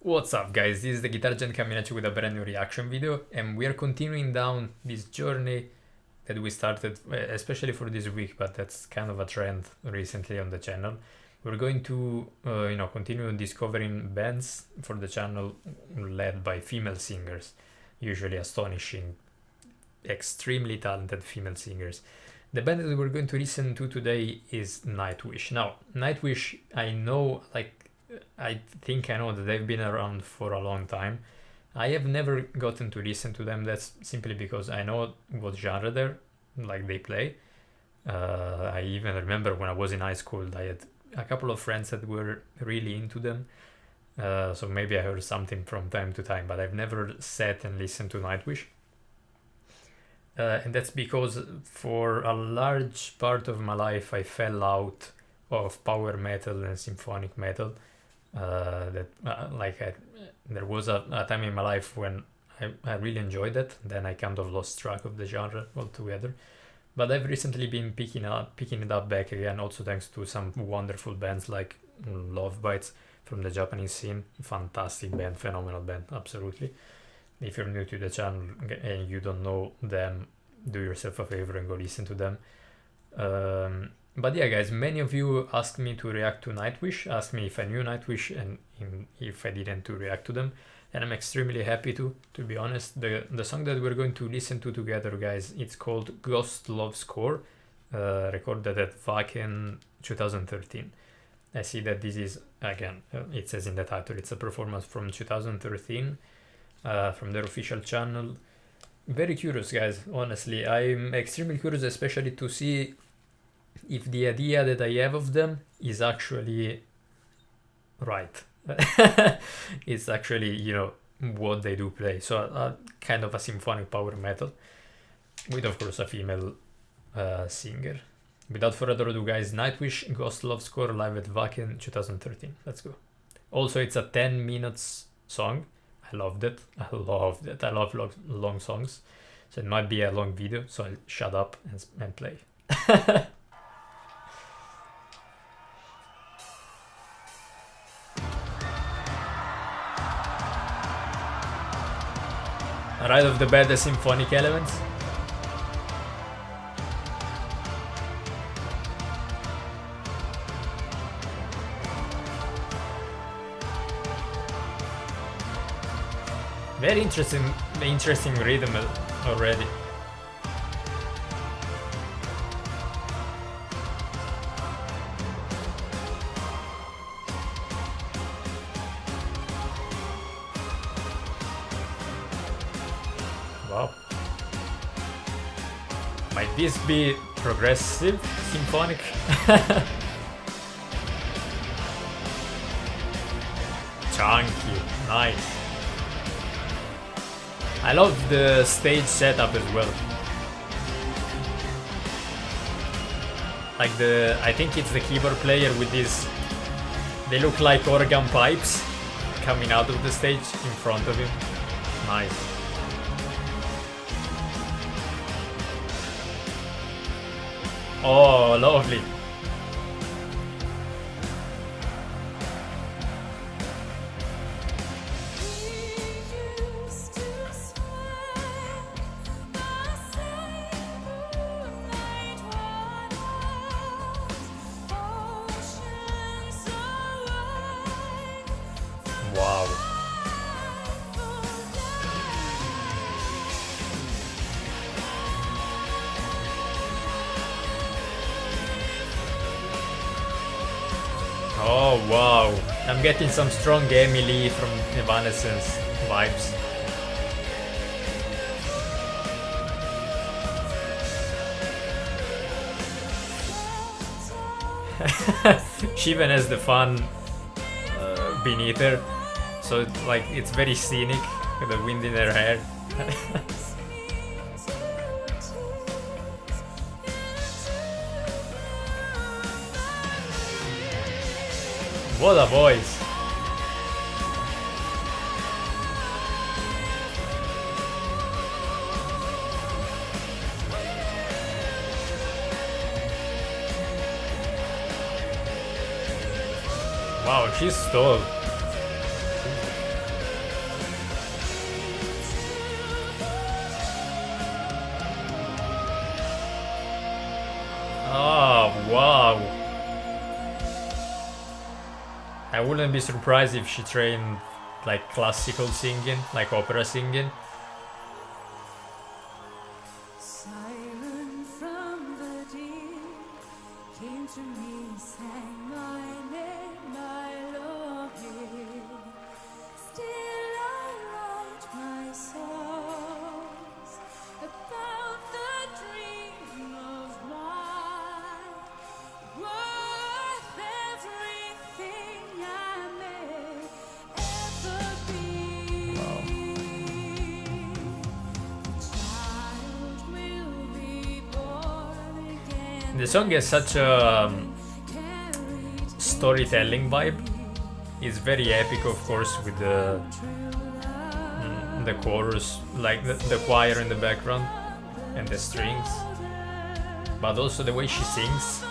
What's up guys, this is the Guitar Gent coming at you with a brand new reaction video, and we are continuing down this journey that we started especially for this week, but that's kind of a trend recently on the channel. We're going to continue discovering bands for the channel led by female singers, usually astonishing, extremely talented female singers. The band that we're going to listen to today is Nightwish. Now, Nightwish, I think I know that they've been around for a long time. I have never gotten to listen to them. That's simply because I know what genre they play. I even remember when I was in high school, I had a couple of friends that were really into them. So maybe I heard something from time to time, but I've never sat and listened to Nightwish. And that's because for a large part of my life I fell out of power metal and symphonic metal. There was a time in my life when I really enjoyed it. Then I kind of lost track of the genre altogether. But I've recently been picking it up back again, also thanks to some wonderful bands like Love Bites from the Japanese scene. Fantastic band, phenomenal band, absolutely. If you're new to the channel and you don't know them, do yourself a favor and go listen to them. But yeah, guys, many of you asked me to react to Nightwish, asked me if I knew Nightwish and if I didn't to react to them, and I'm extremely happy to be honest. The song that we're going to listen to together, guys, it's called Ghost Love Score, recorded at Wacken 2013. I see that this is, again, it says in the title, it's a performance from 2013, from their official channel. Very curious, guys, honestly. I'm extremely curious, especially to see if the idea that I have of them is actually right. It's actually, what they do play. So kind of a symphonic power metal with, of course, a female singer. Without further ado, guys, Nightwish, Ghost Love Score, live at Wacken 2013. Let's go. Also, it's a 10 minutes song. I loved it. I love long songs. So it might be a long video, so I'll shut up and play. Right off the bat, the symphonic elements. Very interesting rhythm already. Wow. Might this be progressive symphonic? Chunky, nice. I love the stage setup as well. I think it's the keyboard player with these, they look like organ pipes coming out of the stage in front of him. Nice. Oh, lovely. Wow. Oh wow, I'm getting some strong Emily from Evanescence vibes. She even has the fun beneath her, so it's very scenic with the wind in her hair. What a voice! Wow, she's tall. I wouldn't be surprised if she trained like classical singing, like opera singing. Silent from the deep came to me, sang my name, I love you. Still I write my songs about the dream of mine, worth everything I may ever be. Child will be born again. The song has such a storytelling vibe. It's very epic, of course, with the chorus, like the choir in the background and the strings, but also the way she sings.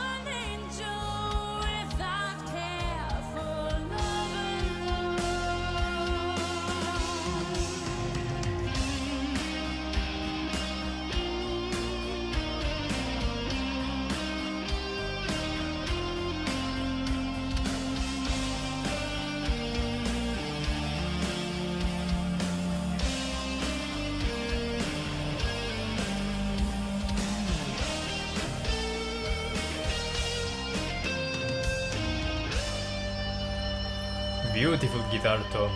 Beautiful guitar tone.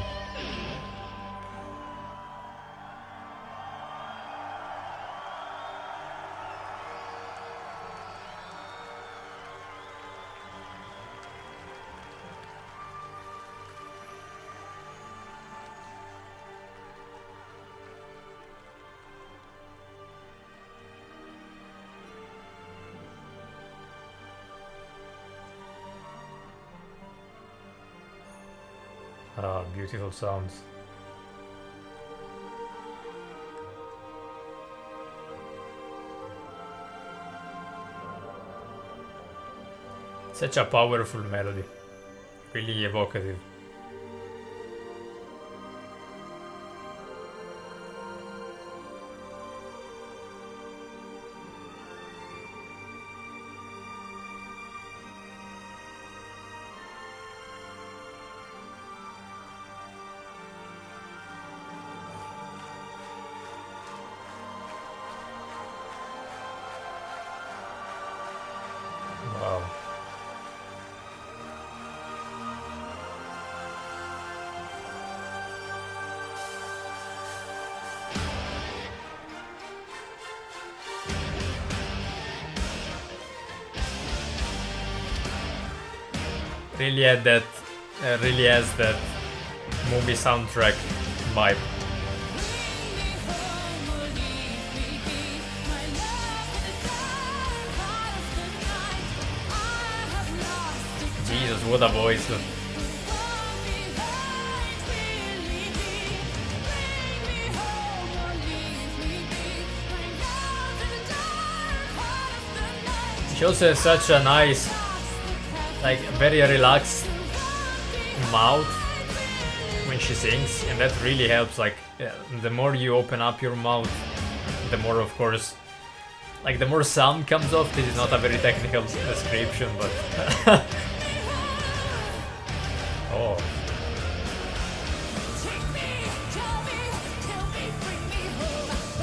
Ah, beautiful sounds. Such a powerful melody. Really evocative. Wow. Really had that, really has that movie soundtrack vibe. Jesus, what a voice. She also has such a nice, like, very relaxed mouth when she sings, and that really helps. Like, the more you open up your mouth, the more, of course, like, the more sound comes off. This is not a very technical description, but oh.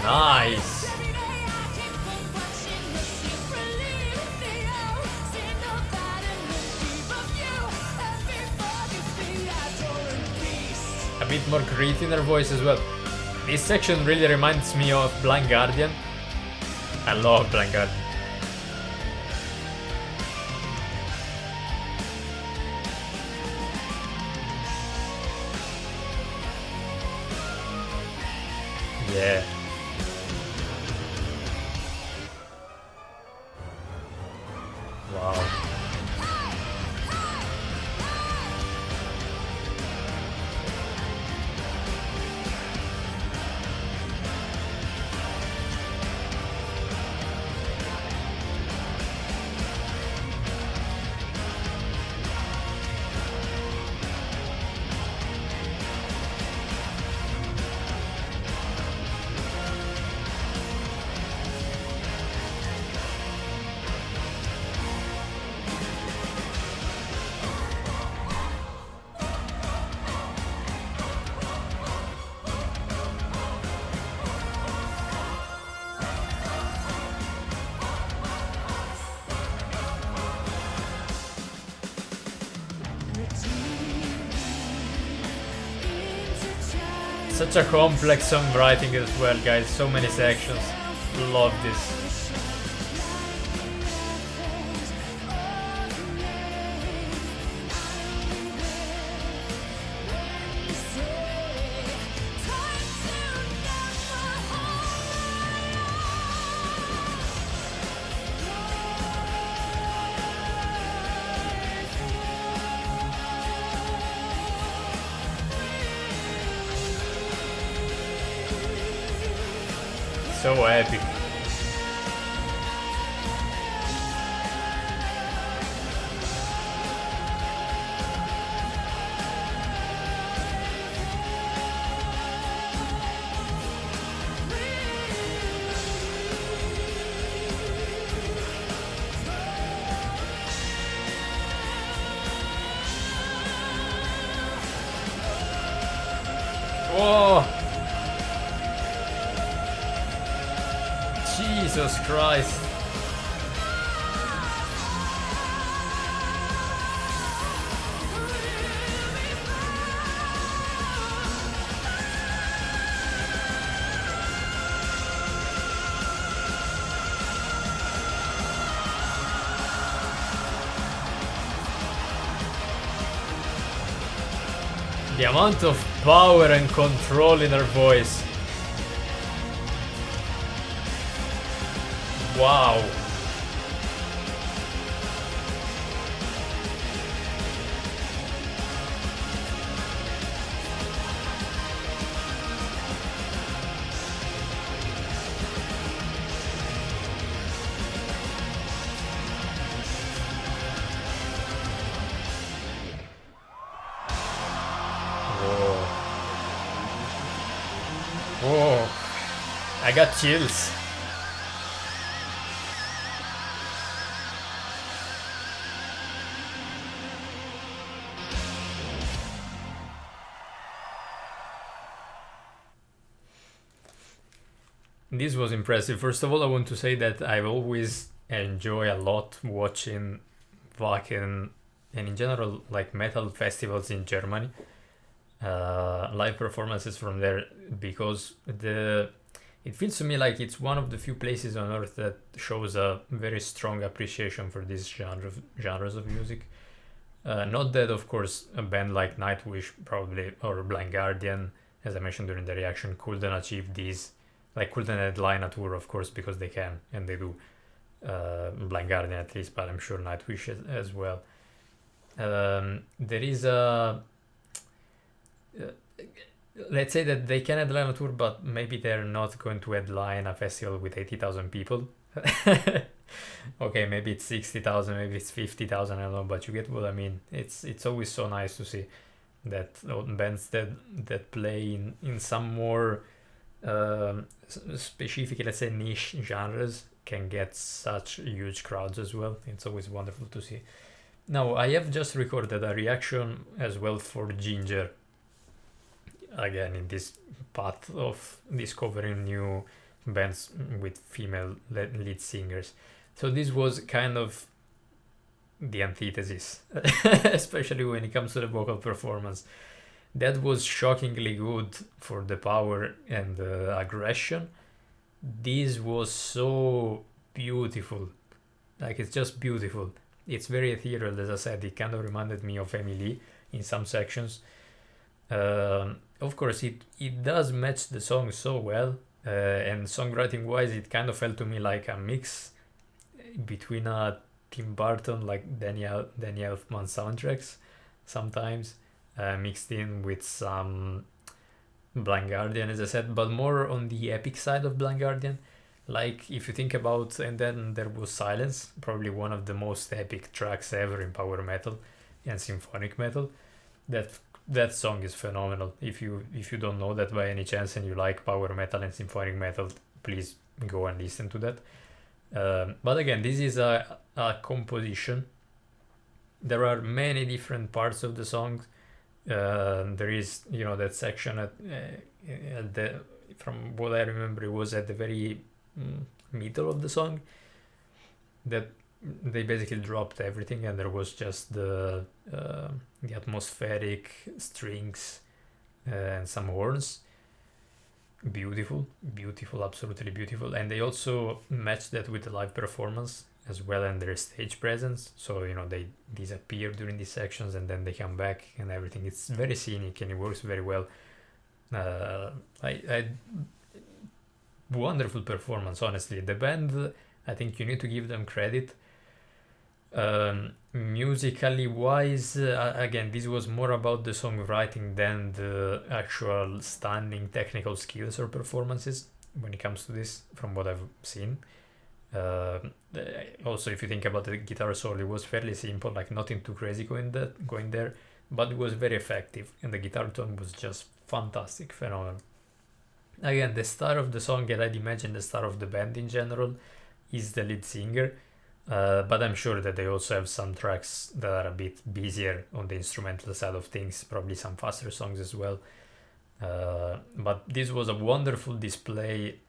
Nice. A bit more grit in her voice as well. This section really reminds me of Blind Guardian. I love Blind Guardian. Yeah. Wow. Such a complex songwriting as well, guys. So many sections. Love this. So epic. Whoa! Jesus Christ. The amount of power and control in her voice. Wow. Whoa. Whoa. I got chills. This was impressive. First of all, I want to say that I always enjoy a lot watching Wacken and in general like metal festivals in Germany, live performances from there, because it feels to me like it's one of the few places on earth that shows a very strong appreciation for these genres of music. Not that, of course, a band like Nightwish probably or Blind Guardian, as I mentioned during the reaction, couldn't achieve these, like couldn't headline a tour, of course, because they can and they do. Blind Guardian at least, but I'm sure Nightwish as well. There is a let's say that they can headline a tour, but maybe they're not going to headline a festival with 80,000 people. Okay, maybe it's 60,000, maybe it's 50,000, I don't know, but you get what I mean. It's always so nice to see that bands that play in some more specific, let's say, niche genres can get such huge crowds as well. It's always wonderful to see. Now, I have just recorded a reaction as well for Ginger, again in this path of discovering new bands with female lead singers. So this was kind of the antithesis, especially when it comes to the vocal performance. That was shockingly good for the power and the aggression. This was so beautiful. Like, it's just beautiful. It's very ethereal, as I said. It kind of reminded me of Emily in some sections. Of course, it does match the song so well. And songwriting wise, it kind of felt to me like a mix between a Tim Burton, like Danny Elfman soundtracks sometimes, mixed in with some Blind Guardian, as I said, but more on the epic side of Blind Guardian. Like, if you think about, and then there was Silence, probably one of the most epic tracks ever in power metal and symphonic metal. That song is phenomenal. If you don't know that by any chance and you like power metal and symphonic metal, please go and listen to that. But again, this is a composition. There are many different parts of the song. There is, that section at the, from what I remember, it was at the very middle of the song that they basically dropped everything and there was just the atmospheric strings and some horns. beautiful, beautiful, absolutely beautiful. And they also matched that with the live performance as well, and their stage presence. So they disappear during these sections and then they come back and everything. It's very scenic and it works very well. I wonderful performance, honestly. The band, I think you need to give them credit. Musically wise, again, this was more about the songwriting than the actual stunning technical skills or performances when it comes to this, from what I've seen. Uh, Also, if you think about the guitar solo, it was fairly simple, like nothing too crazy going there, but it was very effective, and the guitar tone was just fantastic, phenomenal. Again, the star of the song, and I'd imagine the star of the band in general, is the lead singer. But I'm sure that they also have some tracks that are a bit busier on the instrumental side of things, probably some faster songs as well. But this was a wonderful display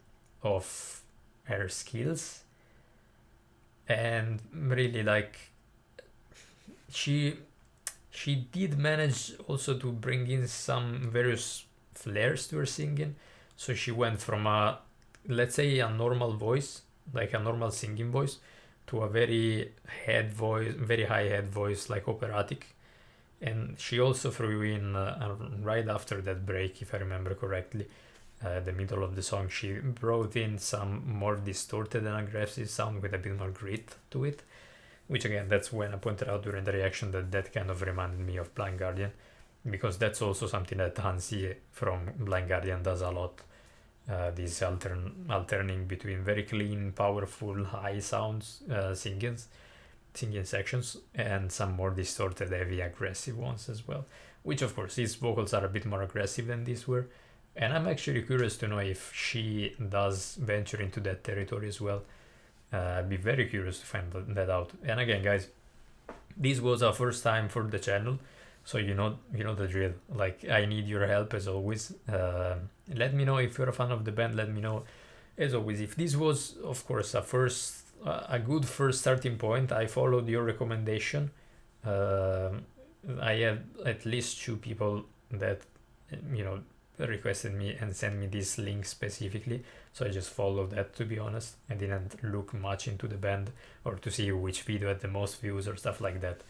of her skills, and really, like, she did manage also to bring in some various flares to her singing. So she went from let's say a normal voice, like a normal singing voice, to a very high head voice, like operatic. And she also threw in right after that break, if I remember correctly, the middle of the song, she brought in some more distorted and aggressive sound with a bit more grit to it, which again, that's when I pointed out during the reaction that kind of reminded me of Blind Guardian, because that's also something that Hansi from Blind Guardian does a lot. This alterning between very clean, powerful, high sounds, singing sections, and some more distorted, heavy, aggressive ones as well. Which, of course, his vocals are a bit more aggressive than these were. And I'm actually curious to know if she does venture into that territory as well. I'd be very curious to find that out. And again, guys, this was our first time for the channel, so you know the drill. Like, I need your help as always. Let me know if you're a fan of the band. Let me know, as always, if this was, of course, a good first starting point. I followed your recommendation. I have at least 2 people that requested me and sent me this link specifically, so I just followed that, to be honest. I didn't look much into the band or to see which video had the most views or stuff like that.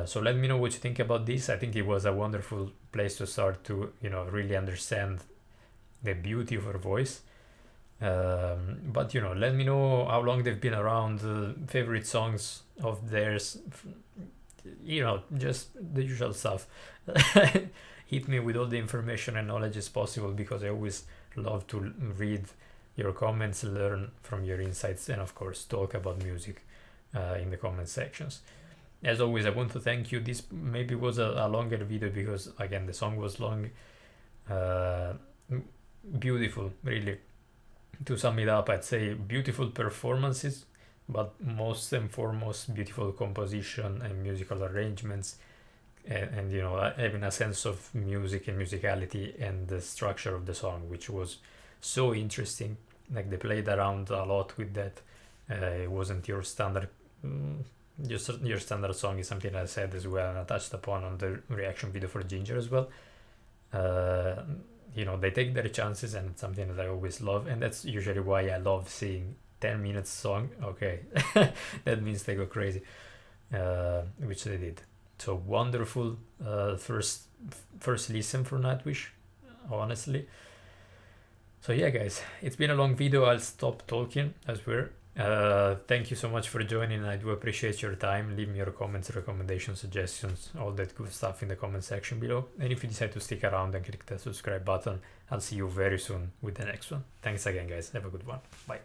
So let me know what you think about this. I think it was a wonderful place to start to really understand the beauty of her voice. But let me know how long they've been around, favorite songs of theirs, just the usual stuff. Hit me with all the information and knowledge as possible, because I always love to read your comments, learn from your insights, and of course talk about music in the comment sections. As always, I want to thank you. This maybe was a longer video because, again, the song was long. Beautiful, really. To sum it up, I'd say beautiful performances, but most and foremost, beautiful composition and musical arrangements, and having a sense of music and musicality and the structure of the song, which was so interesting. Like, they played around a lot with that. It wasn't your standard just your standard song, is something I said as well, and I touched upon on the reaction video for Ginger as well. They take their chances, and it's something that I always love, and that's usually why I love seeing 10 minutes song. Okay, that means they go crazy, which they did. So wonderful first listen for Nightwish, honestly. So yeah, guys, it's been a long video. I'll stop talking, I swear. Thank you so much for joining. I do appreciate your time. Leave me your comments, recommendations, suggestions, all that good stuff in the comment section below. And if you decide to stick around and click the subscribe button, I'll see you very soon with the next one. Thanks again, guys. Have a good one. Bye.